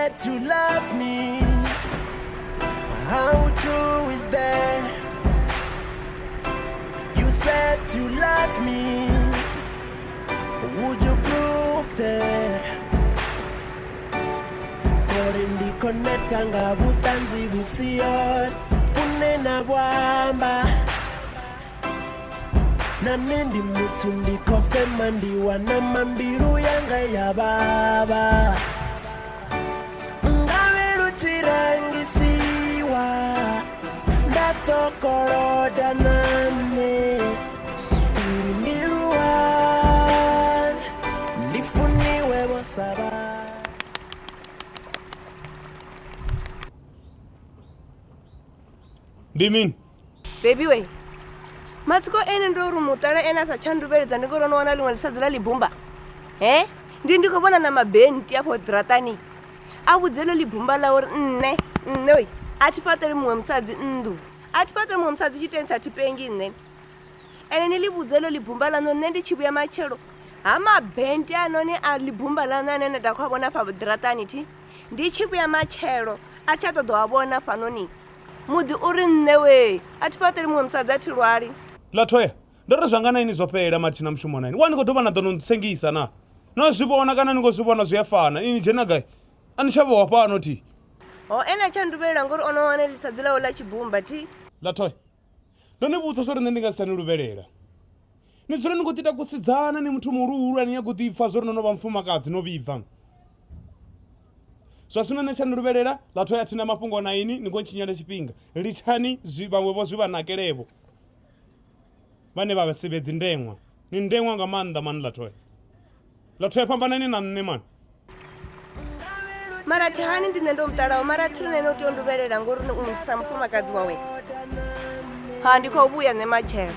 said to love me. How true is that? You said to love me. Would you prove that? Korindi konetanga butanzi busion unena bwamba na mindi mutu ndikofe mandiwa na mambiru yanga ya baba ngawiru chirangisiwa ndatokoroda nane urimiruwa ndifuniwe wasaba. Dimin. Baby way. Matsiko ene ndoru mutara ena sa chanduberedza ndikoro noona limwe lisadzila libumba. Ndiko bona na mabenti apo dratani. Abudzelo libumba la uri nne we. Atipatele mwe msadzi ndu. Atipatele mwe msadzi chitensa tipengi nne. Ene nilibudzelo libumba la no nendi chibuya machero. Ama benti anone a libumba la nane ndakwa bona pa dratani ti. Ndi chibuya machero. Achato do abona panoni. Mudi uri nnewe atipatele mwe msadzi atirwari. Latoya ndoro zvangana ini zopera matina mushumo nani wani kotoba na dono tsengisa na no zvibona kana ningo zvibona zviyafana ini jena guy anishaba wapano ti ena chandubela ngori onowane lisadzila ola chibumba ti Latoya ndone butso sori ndingasani lubelela nitsore ningotita kusidzana ni muthu mururu ani yakuti ifa zori nono bamfumakadzi no biva swasuna nechandubelela Latoya tina mapungo na ini ningonchinyala chipinga litani zvibamwe vo zvivanakelebo vane vavasebedzi ndemwa ni ndemwa nga manda mani Latoya pambanani na nne mani mara tihani ndine ndo mtalawo mara tune no tondubelela ngori umutisa mfumakadzi wawe handiko ubuya nemachero